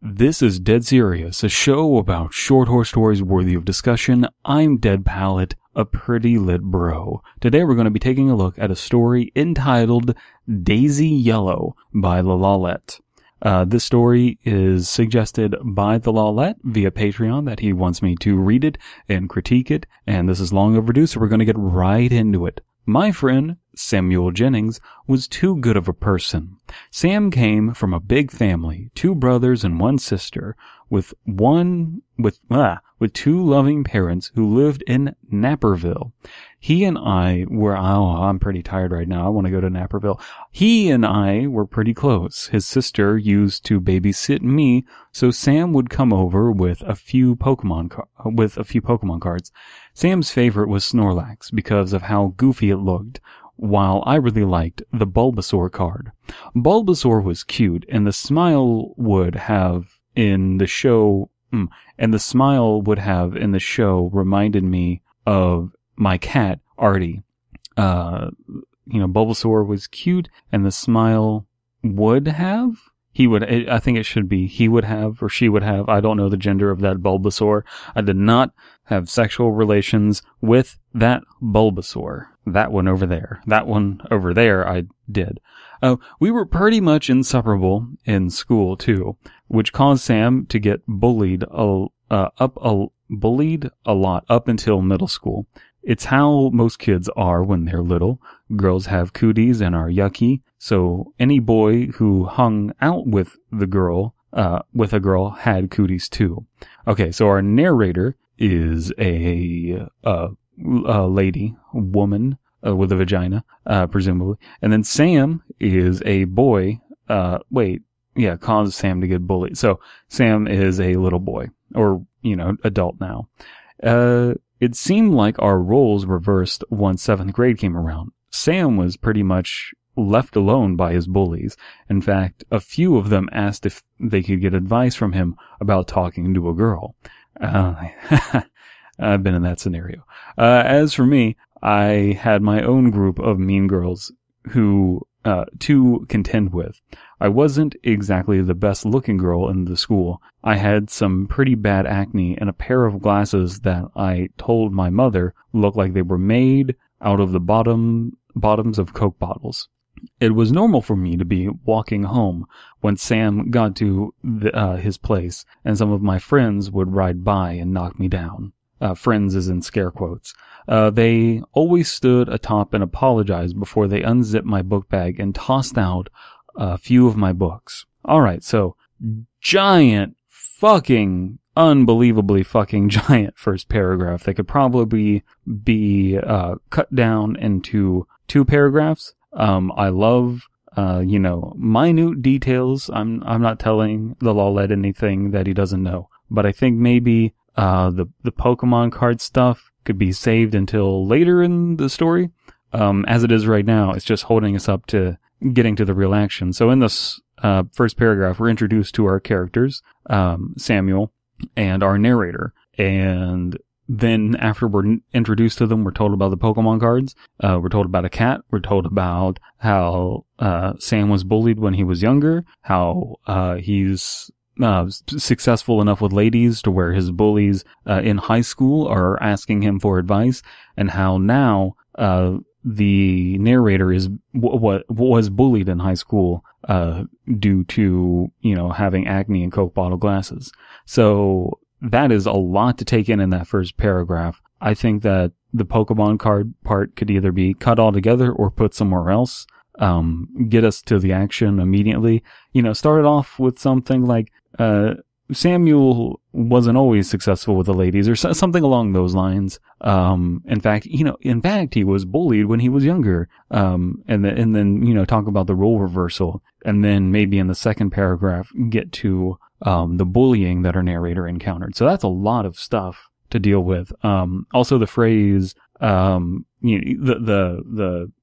This is Dead Serious, a show about short horse stories worthy of discussion. I'm Dead Palette, a pretty lit bro. Today we're going to be taking a look at a story entitled Daisy Yellow by the Lawlette. This story is suggested by the Lawlette via Patreon that he wants me to read it and critique it, and this is long overdue, so we're going to get right into it. My friend, Samuel Jennings, was too good of a person. Sam came from a big family, 2 brothers and 1 sister, with two loving parents who lived in Naperville. He and I were, I'm pretty tired right now. I want to go to Naperville. He and I were pretty close. His sister used to babysit me, so Sam would come over with a few Pokemon cards. Sam's favorite was Snorlax because of how goofy it looked, while I really liked the Bulbasaur card. Bulbasaur was cute, and the smile would have in the show reminded me of my cat, Arty. Bulbasaur was cute, and the smile would have? I think it should be he would have or she would have. I don't know the gender of that Bulbasaur. I did not have sexual relations with that Bulbasaur. That one over there. That one over there I did. We were pretty much inseparable in school too, which caused Sam to get bullied a lot up until middle school. It's how most kids are when they're little. Girls have cooties and are yucky, so any boy who hung out with a girl had cooties too. Okay, so our narrator is a woman with a vagina, presumably, and then Sam is a boy. Caused Sam to get bullied. So Sam is a little boy, or adult now. It seemed like our roles reversed once 7th grade came around. Sam was pretty much left alone by his bullies. In fact, a few of them asked if they could get advice from him about talking to a girl. I've been in that scenario. As for me, I had my own group of mean girls who to contend with. I wasn't exactly the best looking girl in the school. I had some pretty bad acne and a pair of glasses that I told my mother looked like they were made out of the bottoms of Coke bottles. It was normal for me to be walking home when Sam got to his place, and some of my friends would ride by and knock me down. Friends is in scare quotes. They always stood atop and apologized before they unzipped my book bag and tossed out a few of my books. Alright, so giant fucking unbelievably fucking giant first paragraph that could probably be cut down into 2 paragraphs. I love minute details. I'm not telling the Lawlette anything that he doesn't know, but I think maybe the Pokemon card stuff could be saved until later in the story. As it is right now, it's just holding us up to getting to the real action. So in this first paragraph, we're introduced to our characters, Samuel, and our narrator. And then after we're introduced to them, we're told about the Pokemon cards. We're told about a cat. We're told about how Sam was bullied when he was younger, how he's successful enough with ladies to where his bullies in high school are asking him for advice, and how now the narrator was bullied in high school due to having acne and Coke bottle glasses. So that is a lot to take in that first paragraph. I think that the Pokemon card part could either be cut altogether or put somewhere else. Get us to the action immediately. Start it off with something like Samuel wasn't always successful with the ladies, or something along those lines. In fact, he was bullied when he was younger. And then talk about the role reversal, and then maybe in the second paragraph get to the bullying that our narrator encountered. So that's a lot of stuff to deal with. Also the phrase, the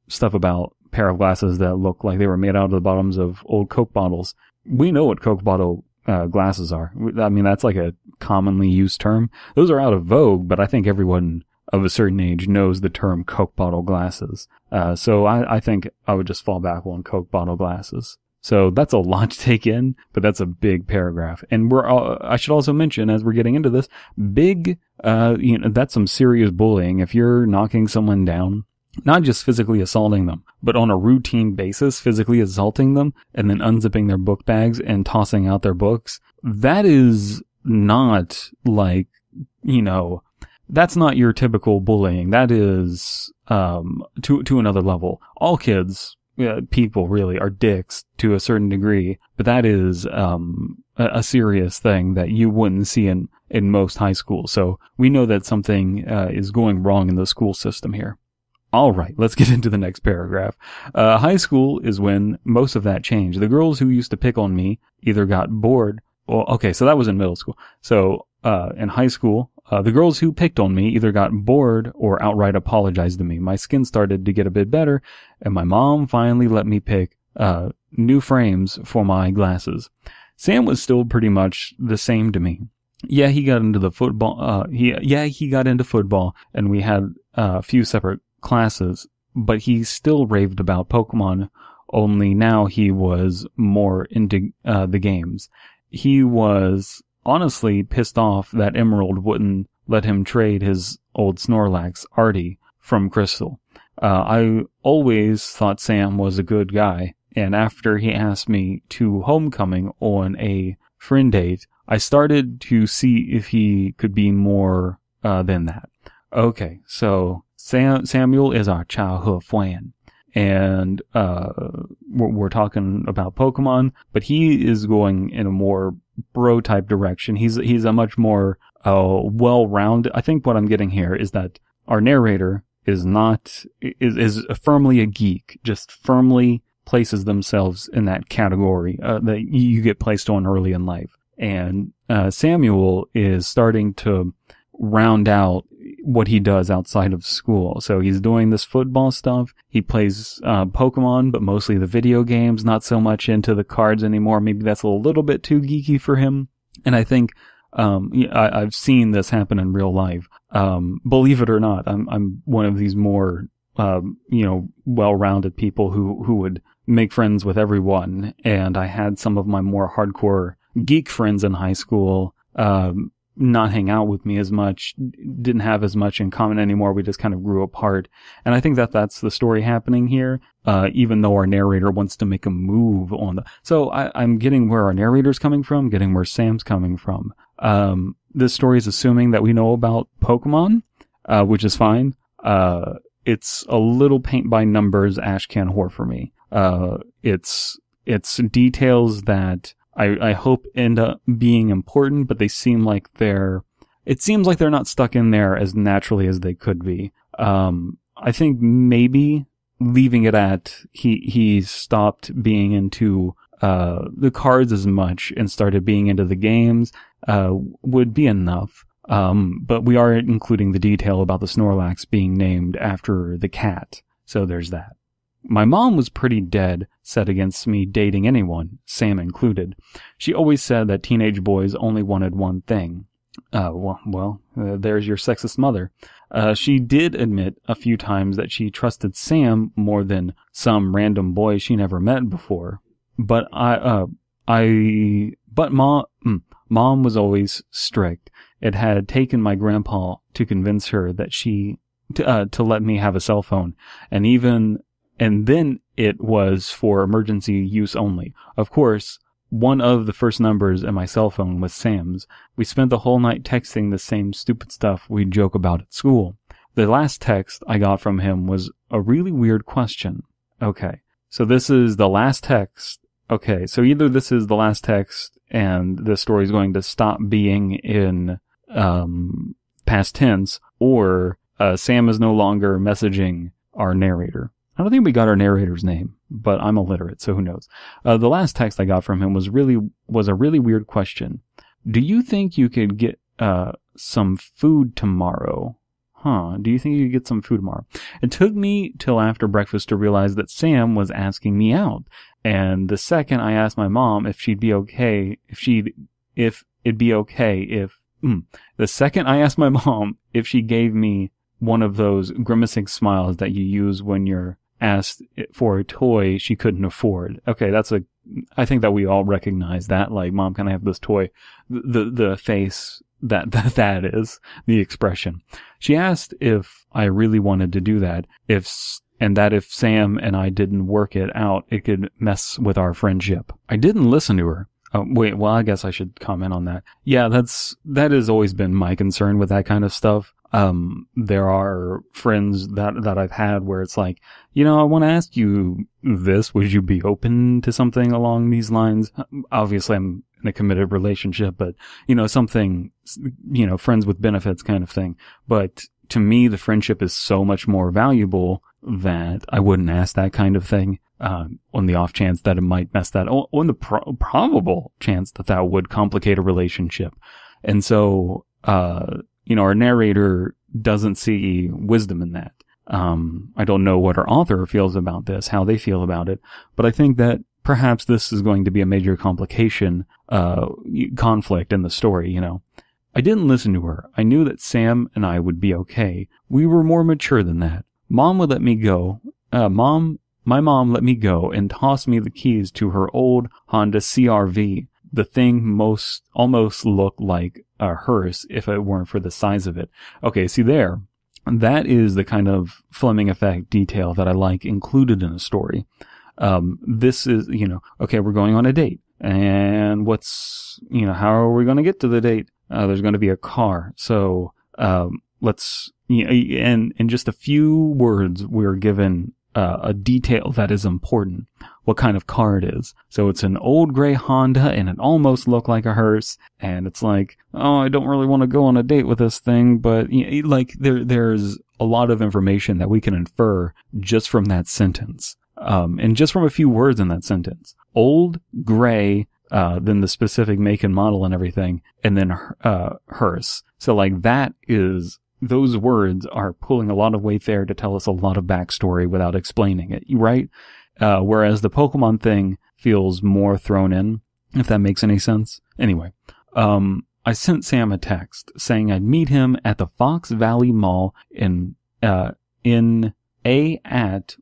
stuff about pair of glasses that look like they were made out of the bottoms of old Coke bottles. We know what Coke bottle glasses are. I mean, that's like a commonly used term. Those are out of vogue, but I think everyone of a certain age knows the term Coke bottle glasses. So I think I would just fall back on Coke bottle glasses. So that's a lot to take in, but that's a big paragraph. And I should also mention, as we're getting into this, that's some serious bullying. If you're knocking someone down, not just physically assaulting them, but on a routine basis, physically assaulting them and then unzipping their book bags and tossing out their books, that is not like, that's not your typical bullying. That is, to another level. All kids, people really are dicks to a certain degree, but that is, a serious thing that you wouldn't see in most high schools. So we know that something, is going wrong in the school system here. All right, let's get into the next paragraph. High school is when most of that changed. The girls who used to pick on me either got bored. So that was in middle school. So, in high school, the girls who picked on me either got bored or outright apologized to me. My skin started to get a bit better, and my mom finally let me pick, new frames for my glasses. Sam was still pretty much the same to me. Yeah, he got into the football, he got into football, and we had a few separate classes, but he still raved about Pokemon, only now he was more into the games. He was honestly pissed off that Emerald wouldn't let him trade his old Snorlax, Arty, from Crystal. I always thought Sam was a good guy, and after he asked me to homecoming on a friend date, I started to see if he could be more than that. Okay, so Samuel is our childhood friend, and we're talking about Pokemon, but he is going in a more bro type direction. He's a much more well-rounded. I think what I'm getting here is that our narrator is firmly a geek, just firmly places themselves in that category that you get placed on early in life, and Samuel is starting to round out what he does outside of school. So he's doing this football stuff. He plays Pokemon, but mostly the video games, not so much into the cards anymore. Maybe that's a little bit too geeky for him. And I think I've seen this happen in real life. Believe it or not, I'm one of these more well-rounded people who would make friends with everyone. And I had some of my more hardcore geek friends in high school not hang out with me as much, didn't have as much in common anymore. We just kind of grew apart. And I think that's the story happening here, even though our narrator wants to make a move on the... So I'm getting where our narrator's coming from, getting where Sam's coming from. This story is assuming that we know about Pokemon, which is fine. It's a little paint by numbers ash can whore for me. It's details that I hope end up being important, but it seems like they're not stuck in there as naturally as they could be. I think maybe leaving it at he stopped being into the cards as much and started being into the games would be enough. But we are including the detail about the Snorlax being named after the cat. So there's that. My mom was pretty dead set against me dating anyone, Sam included. She always said that teenage boys only wanted one thing. There's your sexist mother. She did admit a few times that she trusted Sam more than some random boy she never met before. But Mom was always strict. It had taken my grandpa to convince her that to let me have a cell phone, and then it was for emergency use only. Of course, one of the first numbers in my cell phone was Sam's. We spent the whole night texting the same stupid stuff we'd joke about at school. The last text I got from him was a really weird question. Okay, so this is the last text. Okay, so either this is the last text and the story is going to stop being in past tense, or Sam is no longer messaging our narrator. I don't think we got our narrator's name, but I'm illiterate, so who knows. The last text I got from him was a really weird question. Do you think you could get some food tomorrow? Do you think you could get some food tomorrow? It took me till after breakfast to realize that Sam was asking me out. And the second I asked my mom if it'd be okay the second I asked my mom if she gave me one of those grimacing smiles that you use when you're asked for a toy she couldn't afford. Okay, I think that we all recognize that. Like, Mom, can I have this toy? The face that is the expression. She asked if I really wanted to do that, and that if Sam and I didn't work it out, it could mess with our friendship. I didn't listen to her. Oh, wait, well, I guess I should comment on that. Yeah, that has always been my concern with that kind of stuff. There are friends that I've had where it's like, I want to ask you this. Would you be open to something along these lines? Obviously, I'm in a committed relationship, but, something, friends with benefits kind of thing. But to me, the friendship is so much more valuable that I wouldn't ask that kind of thing, on the off chance that it might mess that, on the probable chance that would complicate a relationship. And so, our narrator doesn't see wisdom in that. I don't know what our author feels about this, how they feel about it, but I think that perhaps this is going to be a major complication, conflict in the story, I didn't listen to her. I knew that Sam and I would be okay. We were more mature than that. Mom would let me go. My mom let me go and toss me the keys to her old Honda CR-V. The thing almost looked like a hearse if it weren't for the size of it. Okay, see there. That is the kind of Fleming effect detail that I like included in a story. This is, okay, we're going on a date. And how are we going to get to the date? There's going to be a car. So, let's, and in just a few words, we're given a detail that is important. What kind of car it is. So it's an old gray Honda and it almost looked like a hearse. And it's like, oh, I don't really want to go on a date with this thing. But there's a lot of information that we can infer just from that sentence. And just from a few words in that sentence. Old, gray, then the specific make and model and everything. And then, hearse. So those words are pulling a lot of weight there to tell us a lot of backstory without explaining it, right? Whereas the Pokemon thing feels more thrown in, if that makes any sense. Anyway, I sent Sam a text saying I'd meet him at the Fox Valley Mall in at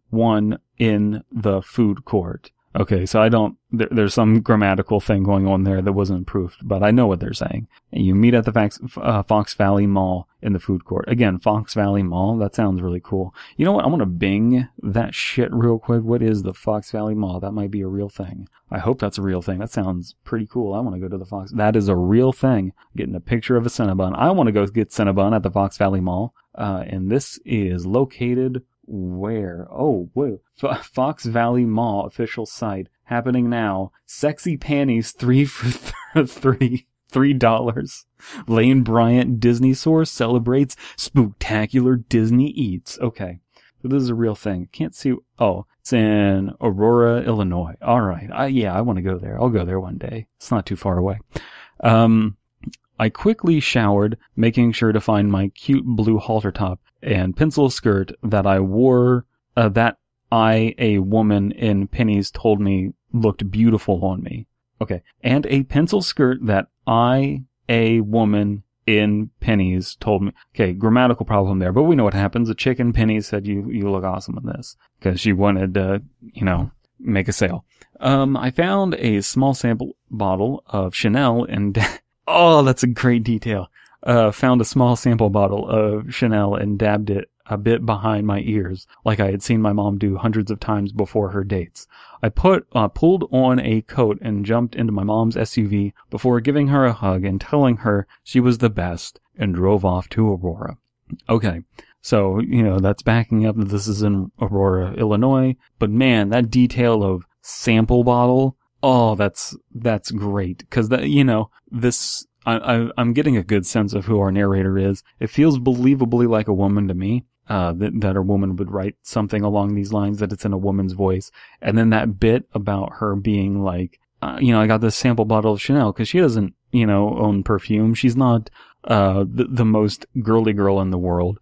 1 in the food court. Okay, so there's some grammatical thing going on there that wasn't proofed, but I know what they're saying. And you meet at the Fox Valley Mall in the food court. Again, Fox Valley Mall, that sounds really cool. You know what? I want to Bing that shit real quick. What is the Fox Valley Mall? That might be a real thing. I hope that's a real thing. That sounds pretty cool. I want to go to the Fox. That is a real thing. Getting a picture of a Cinnabon. I want to go get Cinnabon at the Fox Valley Mall. And this is located where? Oh, whoa. Fox Valley Mall official site. Happening now. Sexy panties 3 for $3. Lane Bryant Disney Source celebrates spooktacular Disney Eats. Okay. So this is a real thing. Can't see. Oh, it's in Aurora, Illinois. All right. I want to go there. I'll go there one day. It's not too far away. I quickly showered, making sure to find my cute blue halter top and pencil skirt that I wore, a woman in Penny's told me looked beautiful on me. Okay. And a pencil skirt that a woman in Penny's told me. Okay, grammatical problem there, but we know what happens. A chick in Penny's said you look awesome in this because she wanted to, make a sale. I found a small sample bottle of Chanel and oh, that's a great detail. Found a small sample bottle of Chanel and dabbed it a bit behind my ears, like I had seen my mom do hundreds of times before her dates. I pulled on a coat and jumped into my mom's SUV before giving her a hug and telling her she was the best and drove off to Aurora. Okay. So, that's backing up that this is in Aurora, Illinois. But man, that detail of sample bottle, oh, that's great. Cause this, I'm getting a good sense of who our narrator is. It feels believably like a woman to me. That a woman would write something along these lines, that it's in a woman's voice. And then that bit about her being like, I got this sample bottle of Chanel, cause she doesn't, own perfume. She's not, the most girly girl in the world.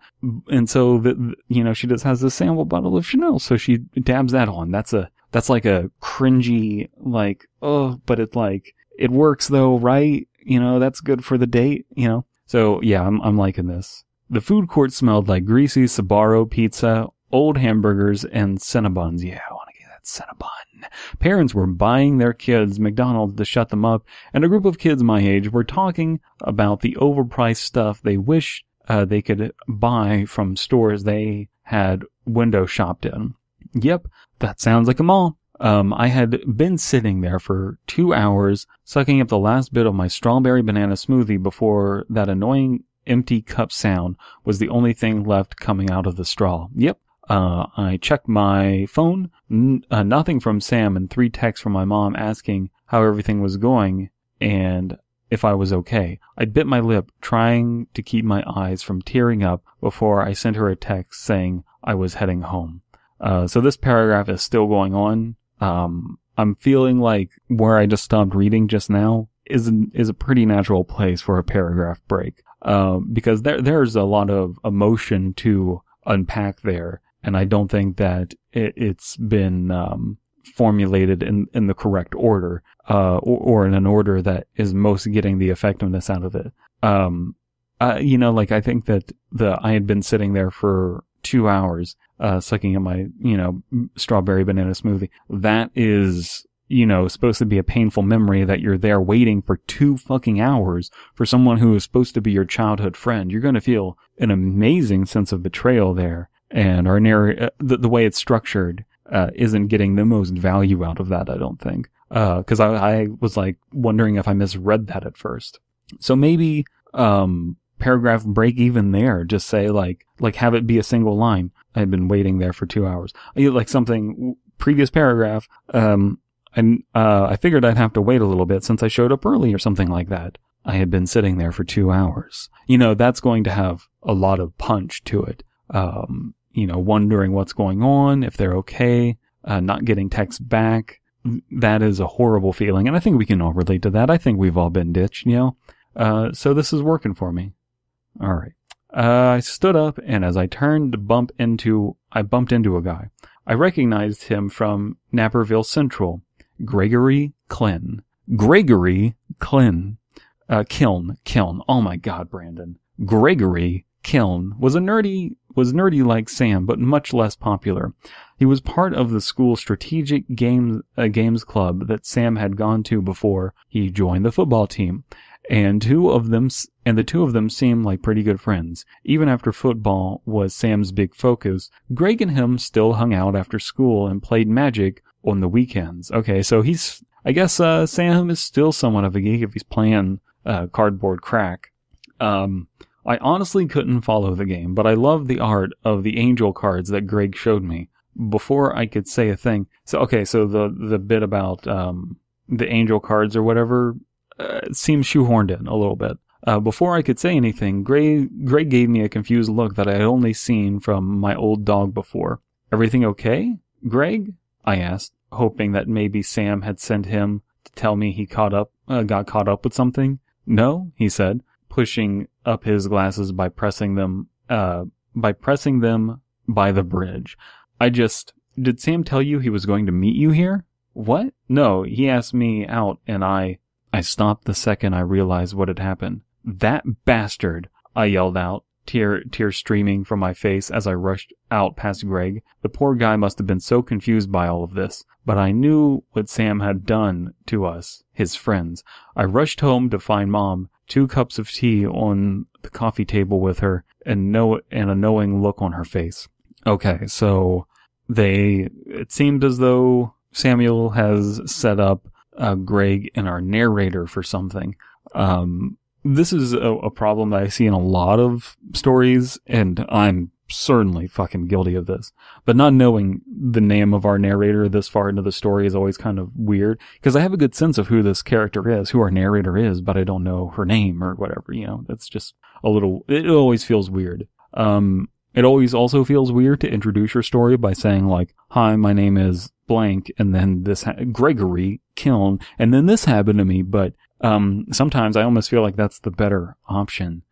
And so she just has this sample bottle of Chanel. So she dabs that on. That's like a cringy, but it works though, right? That's good for the date, So yeah, I'm liking this. The food court smelled like greasy Sbarro pizza, old hamburgers and Cinnabons. Yeah, I want to get that Cinnabon. Parents were buying their kids McDonald's to shut them up, and a group of kids my age were talking about the overpriced stuff they wish they could buy from stores they had window shopped in. Yep, that sounds like a mall. I had been sitting there for 2 hours, sucking up the last bit of my strawberry banana smoothie before that annoying empty cup sound was the only thing left coming out of the straw. Yep. I checked my phone, nothing from Sam, and 3 texts from my mom asking how everything was going and if I was okay. I bit my lip, trying to keep my eyes from tearing up before I sent her a text saying I was heading home. So this paragraph is still going on. I'm feeling like where I just stopped reading just now is a pretty natural place for a paragraph break. Because there's a lot of emotion to unpack there, and I don't think that it's been formulated in the correct order, or in an order that is most getting the effectiveness out of it. I think that I had been sitting there for 2 hours, sucking at my, strawberry banana smoothie. That is, supposed to be a painful memory that you're there waiting for 2 fucking hours for someone who is supposed to be your childhood friend. You're going to feel an amazing sense of betrayal there. And our the way it's structured, isn't getting the most value out of that, I don't think. Cause I was like wondering if I misread that at first. So maybe, paragraph break even there. Just say like have it be a single line. I had been waiting there for 2 hours. Like something previous paragraph. I figured I'd have to wait a little bit since I showed up early or something like that. I had been sitting there for 2 hours. That's going to have a lot of punch to it. Wondering what's going on, if they're okay, not getting texts back. That is a horrible feeling. And I think we can all relate to that. I think we've all been ditched, so this is working for me. All right. I stood up, and as I turned to I bumped into a guy. I recognized him from Naperville Central. Gregory Klin. Kiln. Oh my God, Brandon. Gregory Kiln was nerdy like Sam, but much less popular. He was part of the school strategic games club that Sam had gone to before he joined the football team. And the two of them seemed like pretty good friends. Even after football was Sam's big focus, Greg and him still hung out after school and played Magic on the weekends. Okay, so I guess Sam is still somewhat of a geek if he's playing cardboard crack. I honestly couldn't follow the game, but I loved the art of the angel cards that Greg showed me before I could say a thing. So the bit about the angel cards or whatever seems shoehorned in a little bit. Before I could say anything, Greg gave me a confused look that I had only seen from my old dog before. Everything okay, Greg? I asked, hoping that maybe Sam had sent him to tell me he got caught up with something. No, he said, pushing up his glasses by pressing them by the bridge. Did Sam tell you he was going to meet you here? What? No, he asked me out, and I stopped the second I realized what had happened. That bastard, I yelled out, tears streaming from my face as I rushed out past Greg. The poor guy must have been so confused by all of this, but I knew what Sam had done to us, his friends. I rushed home to find Mom, 2 cups of tea on the coffee table with her, and a knowing look on her face. Okay, so it seemed as though Samuel has set up Greg and our narrator for something. This is a problem that I see in a lot of stories, and I'm certainly fucking guilty of this. But not knowing the name of our narrator this far into the story is always kind of weird, because I have a good sense of who this character is, who our narrator is, but I don't know her name or whatever, That's just it always feels weird. It always also feels weird to introduce your story by saying like, hi, my name is blank, and then Gregory Kiln, and then this happened to me, but sometimes I almost feel like that's the better option.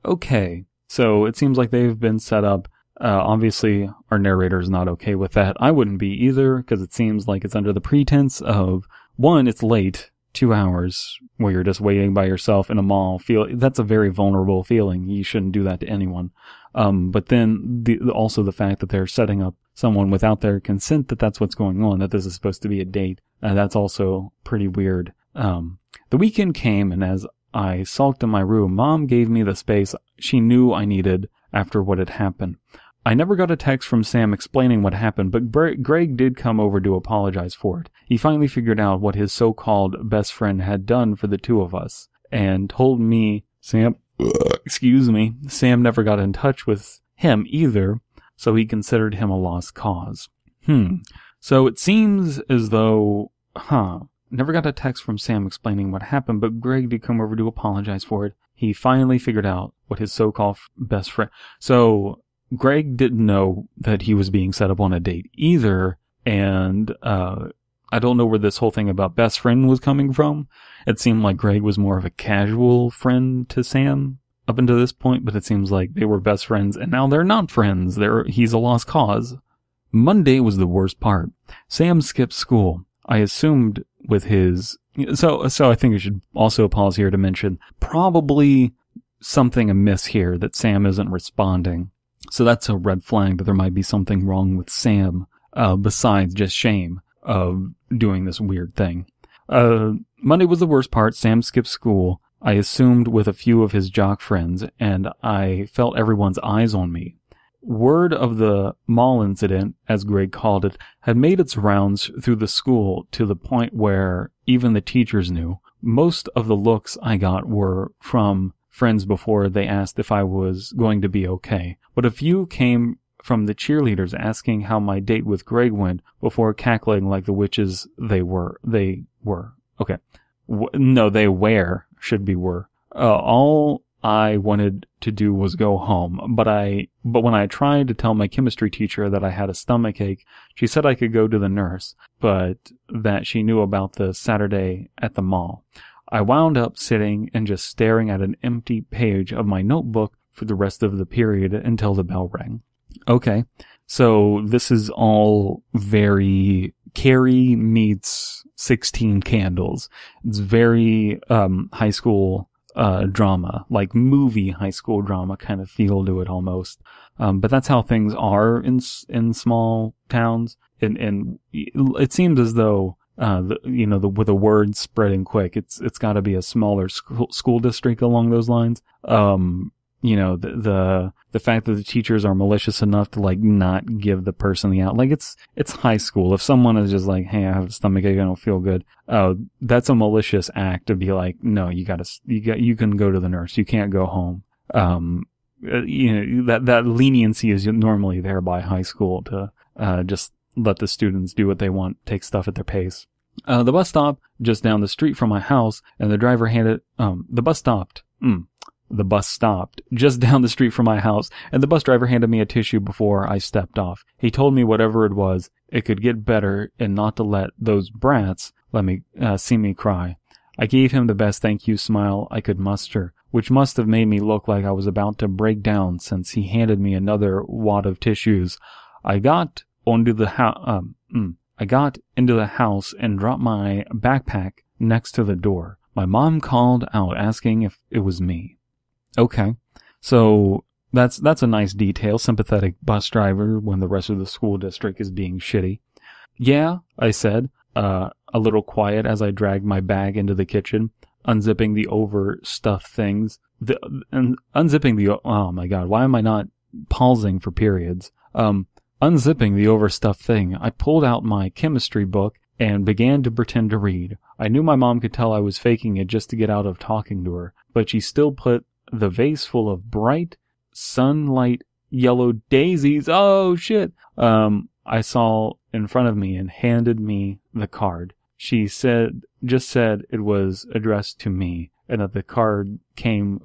Okay, so it seems like they've been set up. Obviously, our narrator is not okay with that. I wouldn't be either, because it seems like it's under the pretense of, 1, it's late, 2 hours where you're just waiting by yourself in a mall, that's a very vulnerable feeling. You shouldn't do that to anyone. But then also the fact that they're setting up someone without their consent, that's what's going on, that this is supposed to be a date. That's also pretty weird. The weekend came, and as I sulked in my room, Mom gave me the space she knew I needed after what had happened. I never got a text from Sam explaining what happened, but Greg did come over to apologize for it. He finally figured out what his so-called best friend had done for the two of us, and told me Sam never got in touch with him either, so he considered him a lost cause. So it seems as though, never got a text from Sam explaining what happened, but Greg did come over to apologize for it. He finally figured out what his so-called best friend... So Greg didn't know that he was being set up on a date either, and I don't know where this whole thing about best friend was coming from. It seemed like Greg was more of a casual friend to Sam up until this point, but it seems like they were best friends, and now they're not friends. He's a lost cause. Monday was the worst part. Sam skipped school. I assumed with his... So I think I should also pause here to mention probably something amiss here that Sam isn't responding. So that's a red flag that there might be something wrong with Sam, besides just shame of doing this weird thing. Monday was the worst part. Sam skipped school. I assumed with a few of his jock friends, and I felt everyone's eyes on me. Word of the mall incident, as Greg called it, had made its rounds through the school to the point where even the teachers knew. Most of the looks I got were from friends before they asked if I was going to be okay, but a few came from the cheerleaders asking how my date with Greg went before cackling like the witches they were. Okay. No, they were. Should be were. All I wanted to do was go home, but when I tried to tell my chemistry teacher that I had a stomachache, she said I could go to the nurse, but that she knew about the Saturday at the mall. I wound up sitting and just staring at an empty page of my notebook for the rest of the period until the bell rang. Okay, so this is all very Carrie meets 16 Candles. It's very high school drama, like movie high school drama kind of feel to it almost. But that's how things are in small towns, and it seems as though with the word spreading quick, it's got to be a smaller school district along those lines. The fact that the teachers are malicious enough to like not give the person the out, like it's high school. If someone is just like, hey, I have a stomachache, I don't feel good, that's a malicious act to be like, no, you can go to the nurse, you can't go home. That leniency is normally there by high school to just let the students do what they want, take stuff at their pace. The bus stopped just down the street from my house, and the driver the bus stopped just down the street from my house, and the bus driver handed me a tissue before I stepped off. He told me whatever it was, it could get better and not to let those brats let me see me cry. I gave him the best thank you smile I could muster, which must have made me look like I was about to break down since he handed me another wad of tissues. I got into the house and dropped my backpack next to the door. My mom called out asking if it was me. Okay, so that's a nice detail. Sympathetic bus driver when the rest of the school district is being shitty. Yeah, I said, a little quiet as I dragged my bag into the kitchen, unzipping the overstuffed things. Oh my god, why am I not pausing for periods? Unzipping the overstuffed thing, I pulled out my chemistry book and began to pretend to read. I knew my mom could tell I was faking it just to get out of talking to her, but she still put the vase full of bright, sunlight yellow daisies, oh shit, I saw in front of me and handed me the card. She just said it was addressed to me, and that the card came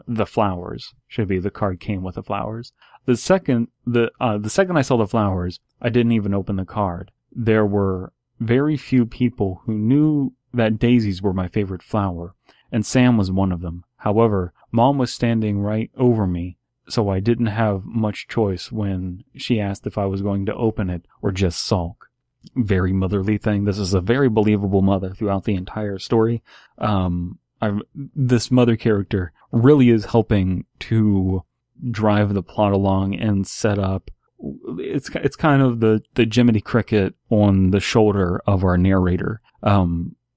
the flowers. Should be the card came with the flowers. The second I saw the flowers, I didn't even open the card. There were very few people who knew that daisies were my favorite flower, and Sam was one of them. However, Mom was standing right over me, so I didn't have much choice when she asked if I was going to open it or just sulk. very motherly thing. This is a very believable mother throughout the entire story. This mother character really is helping to drive the plot along and set up. It's kind of the Jiminy Cricket on the shoulder of our narrator.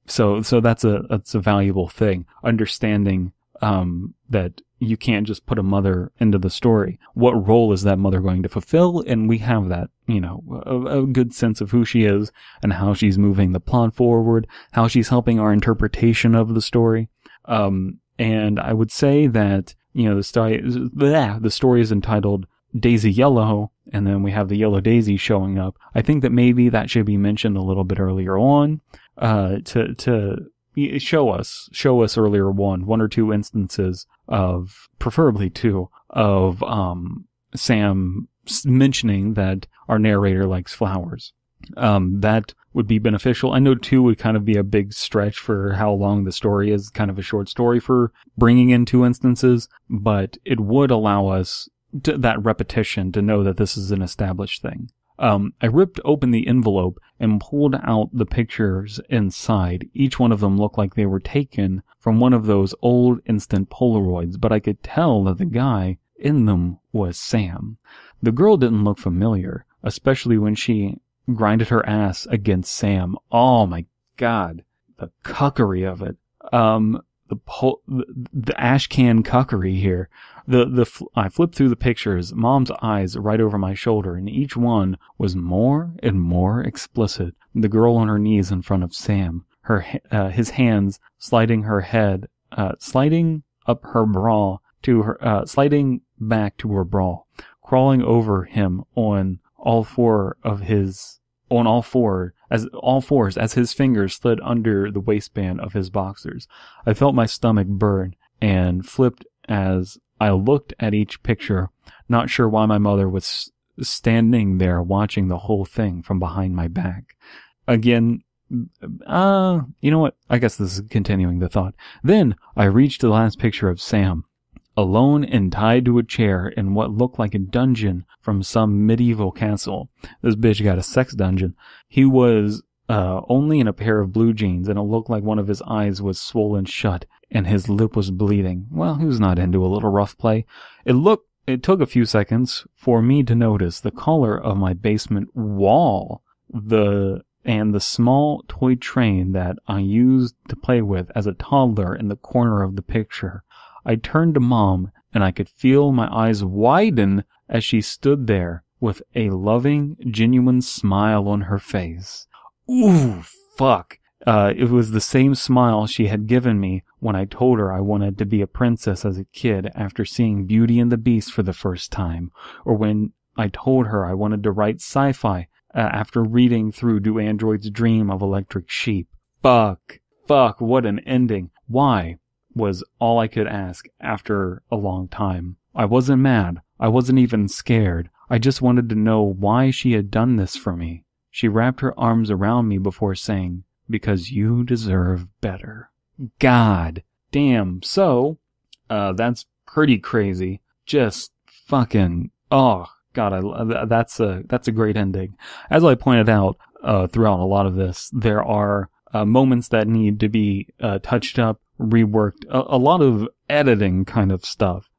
So that's a valuable thing. Understanding, that you can't just put a mother into the story. What role is that mother going to fulfill? And we have that, a good sense of who she is and how she's moving the plot forward, how she's helping our interpretation of the story. And I would say that, the story is entitled Daisy Yellow, and then we have the yellow daisy showing up. I think that maybe that should be mentioned a little bit earlier on, to show us earlier one or two instances of, preferably two, of Sam mentioning that our narrator likes flowers. That would be beneficial. I know 2 would kind of be a big stretch for how long the story is, kind of a short story for bringing in 2 instances, but it would allow us that repetition to know that this is an established thing. I ripped open the envelope and pulled out the pictures inside. Each one of them looked like they were taken from one of those old instant Polaroids, but I could tell that the guy in them was Sam. The girl didn't look familiar, especially when she grinded her ass against Sam. Oh my God, the cuckery of it. The ash can cuckery here. I flipped through the pictures, Mom's eyes right over my shoulder, and each one was more and more explicit. The girl on her knees in front of Sam, his hands sliding up her bra to her, sliding back to her bra, crawling over him on all fours as his fingers slid under the waistband of his boxers. I felt my stomach burn and flipped as I looked at each picture, not sure why my mother was standing there watching the whole thing from behind my back. Again, you know what? I guess this is continuing the thought. Then I reached the last picture of Sam, alone and tied to a chair in what looked like a dungeon from some medieval castle. This bitch got a sex dungeon. He was only in a pair of blue jeans, and it looked like one of his eyes was swollen shut and his lip was bleeding. Well, who's not into a little rough play? It took a few seconds for me to notice the color of my basement wall, and the small toy train that I used to play with as a toddler in the corner of the picture. I turned to Mom, and I could feel my eyes widen as she stood there with a loving, genuine smile on her face. Ooh, fuck. It was the same smile she had given me when I told her I wanted to be a princess as a kid after seeing Beauty and the Beast for the first time, or when I told her I wanted to write sci-fi after reading through Do Androids Dream of Electric Sheep. Fuck, what an ending. Why? Was all I could ask after a long time. I wasn't mad. I wasn't even scared. I just wanted to know why she had done this for me. She wrapped her arms around me before saying, "Because you deserve better." God damn. So, that's pretty crazy. Just fucking, oh God, that's a great ending. As I pointed out, throughout a lot of this, there are moments that need to be touched up, reworked, a lot of editing kind of stuff.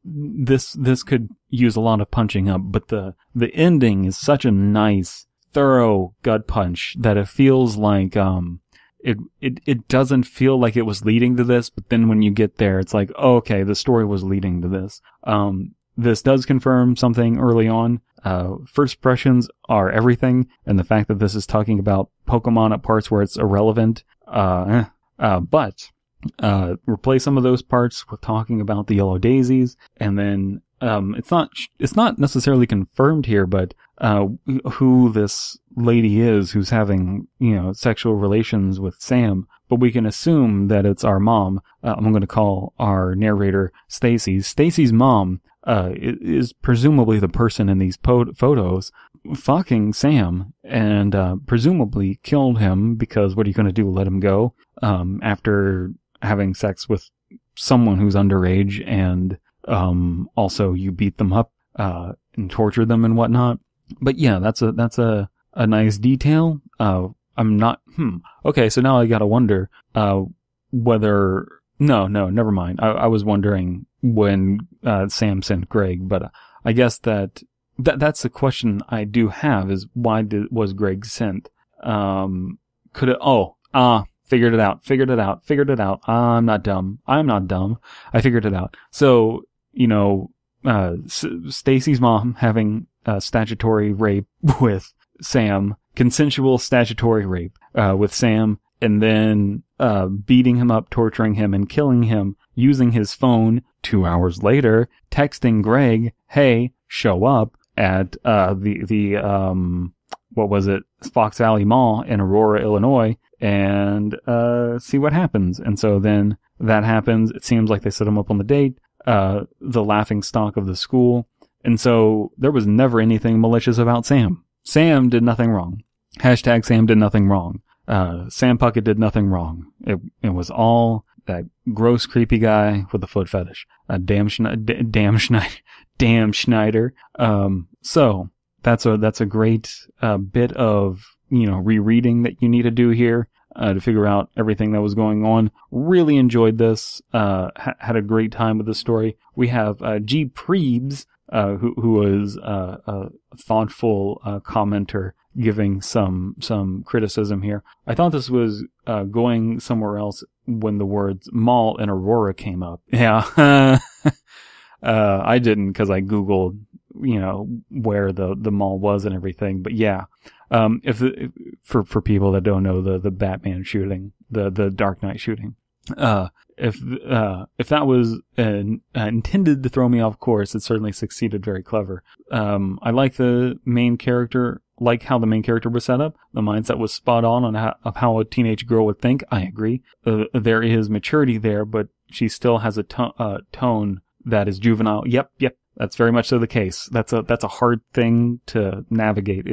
This could use a lot of punching up, but the ending is such a nice, thorough gut punch that it feels like it doesn't feel like it was leading to this, but then when you get there, it's like, oh, okay, the story was leading to this. This does confirm something early on. First impressions are everything, and the fact that this is talking about Pokemon at parts where it's irrelevant, but replace some of those parts with talking about the yellow daisies, and then it's not necessarily confirmed here, but who this lady is who's having, sexual relations with Sam, but we can assume that it's our mom. I'm going to call our narrator Stacy. Stacy's mom is presumably the person in these photos fucking Sam, and presumably killed him, because what are you going to do, let him go after having sex with someone who's underage, and also you beat them up and torture them and whatnot. But yeah, that's a a nice detail. I'm not, okay, so now I gotta wonder, whether, no, never mind. I was wondering when, Sam sent Greg, but I guess that's the question I do have is why was Greg sent? Figured it out. I'm not dumb. I figured it out. So, Stacy's mom having statutory rape with Sam, consensual statutory rape, with Sam, and then, beating him up, torturing him, and killing him using his phone 2 hours later, texting Greg, hey, show up at, what was it? Fox Valley Mall in Aurora, Illinois, and, see what happens. And so then that happens. It seems like they set him up on the date, the laughing stock of the school. And so there was never anything malicious about Sam. Sam did nothing wrong. Hashtag Sam did nothing wrong. Sam Puckett did nothing wrong. It was all that gross, creepy guy with a foot fetish. Damn Schneider. So that's a great, bit of, rereading that you need to do here, to figure out everything that was going on. Really enjoyed this, had a great time with the story. We have, G. Prebes, who was, a thoughtful, commenter giving some criticism here. I thought this was, going somewhere else when the words mall and Aurora came up. Yeah. I didn't because I Googled, where the mall was and everything. But yeah, for people that don't know the Batman shooting, the Dark Knight shooting, if that was intended to throw me off course, it certainly succeeded very clever. I like the main character, like how the main character was set up. The mindset was spot on how a teenage girl would think. I agree. There is maturity there, but she still has a tone that is juvenile. Yep. That's very much so the case. That's a hard thing to navigate.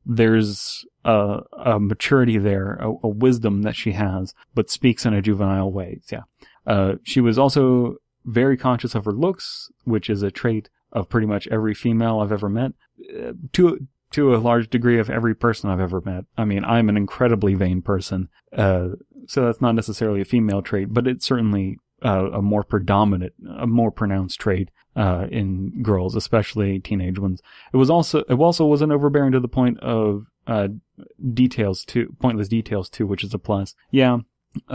There's a maturity there, a wisdom that she has, but speaks in a juvenile way. Yeah. She was also very conscious of her looks, which is a trait of pretty much every female I've ever met. To a large degree of every person I've ever met. I mean, I'm an incredibly vain person, so that's not necessarily a female trait, but it's certainly a more pronounced trait in girls, especially teenage ones. It also wasn't overbearing to the point of pointless details too, which is a plus. Yeah.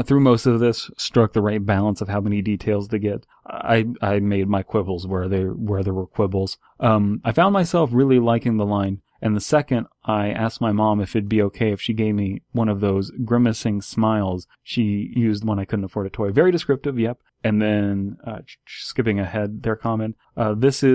Through most of this, struck the right balance of how many details to get. I made my quibbles where there were quibbles. I found myself really liking the line. And the second I asked my mom if it'd be okay if she gave me one of those grimacing smiles she used when I couldn't afford a toy. Very descriptive, yep. And then, skipping ahead, their comment, there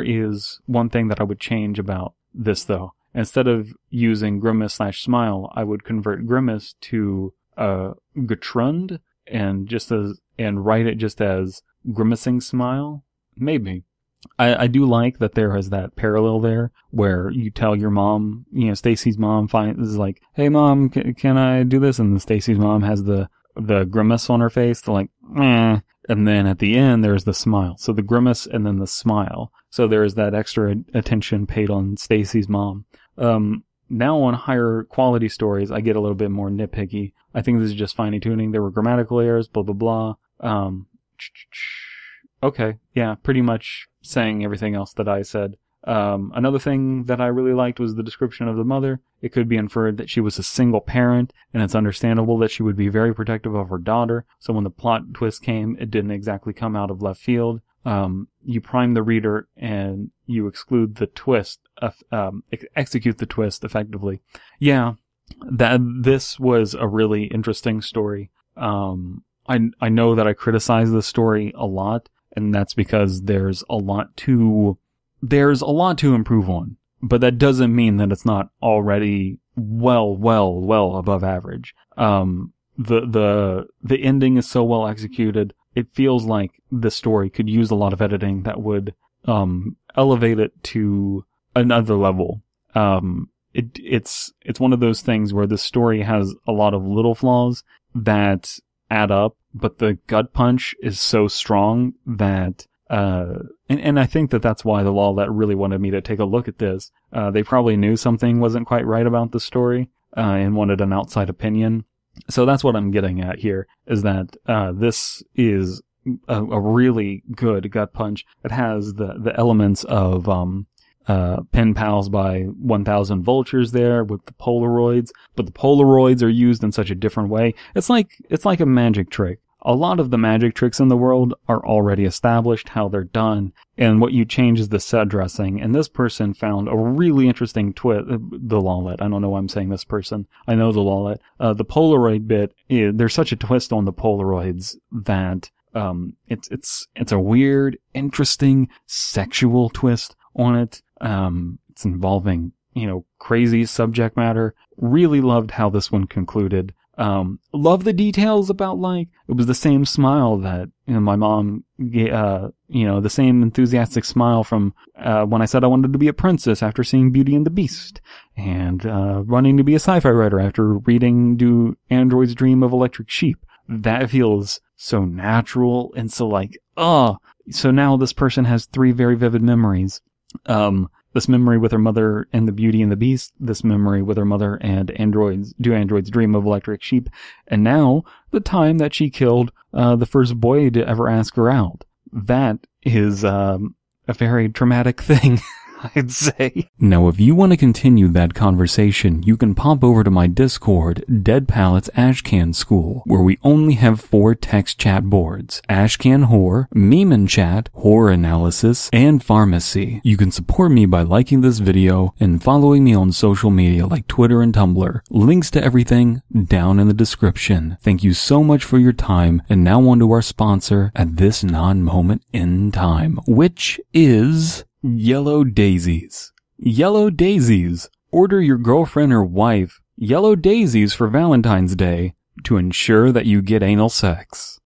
is one thing that I would change about this though. Instead of using grimace/smile, I would convert grimace to, Gertrund and write it just as grimacing smile. Maybe. I do like that there is that parallel there where you tell your mom, Stacy's mom is like, hey mom, can I do this? And then Stacy's mom has the grimace on her face. They're like, eh. And then at the end, there's the smile. So the grimace and then the smile. So there is that extra attention paid on Stacy's mom. Now on higher quality stories, I get a little bit more nitpicky. I think this is just fine tuning. There were grammatical errors, blah, blah, blah. Okay. Yeah, pretty much saying everything else that I said. Another thing that I really liked was the description of the mother. It could be inferred that she was a single parent, and it's understandable that she would be very protective of her daughter. So when the plot twist came, it didn't exactly come out of left field. You prime the reader and you exclude the twist, execute the twist effectively. Yeah, this was a really interesting story. I know that I criticize this story a lot, and that's because there's a lot to improve on. But that doesn't mean that it's not already well above average. The ending is so well executed. It feels like the story could use a lot of editing that would elevate it to another level. It's one of those things where the story has a lot of little flaws that add up, but the gut punch is so strong that And I think that that's why the Lawlet really wanted me to take a look at this. They probably knew something wasn't quite right about the story, and wanted an outside opinion. So that's what I'm getting at here, is that, this is a really good gut punch. It has the elements of, Pen Pals by 1000 Vultures there with the Polaroids, but the Polaroids are used in such a different way. It's like a magic trick. A lot of the magic tricks in the world are already established, how they're done, and what you change is the set dressing. And this person found a really interesting twist. The Lawlet. I don't know why I'm saying this person. I know the Lawlet. The Polaroid bit, there's such a twist on the Polaroids that, it's a weird, interesting, sexual twist on it. It's involving, crazy subject matter. Really loved how this one concluded. Love the details about, it was the same smile that, my mom gave, the same enthusiastic smile from, when I said I wanted to be a princess after seeing Beauty and the Beast, and, running to be a sci-fi writer after reading Do Androids Dream of Electric Sheep. That feels so natural and so so now this person has 3 very vivid memories. This memory with her mother and the Beauty and the Beast, this memory with her mother and Do Androids Dream of Electric Sheep, and now the time that she killed the first boy to ever ask her out. That is a very traumatic thing, I'd say. Now, if you want to continue that conversation, you can pop over to my Discord, Dead Palettes Ashcan School, where we only have 4 text chat boards: Ashcan Horror, Meme and Chat, Horror Analysis, and Pharmacy. You can support me by liking this video and following me on social media like Twitter and Tumblr. Links to everything down in the description. Thank you so much for your time, and now on to our sponsor at this non-moment in time, which is Yellow Daisies. Yellow Daisies. Order your girlfriend or wife yellow daisies for Valentine's Day to ensure that you get anal sex.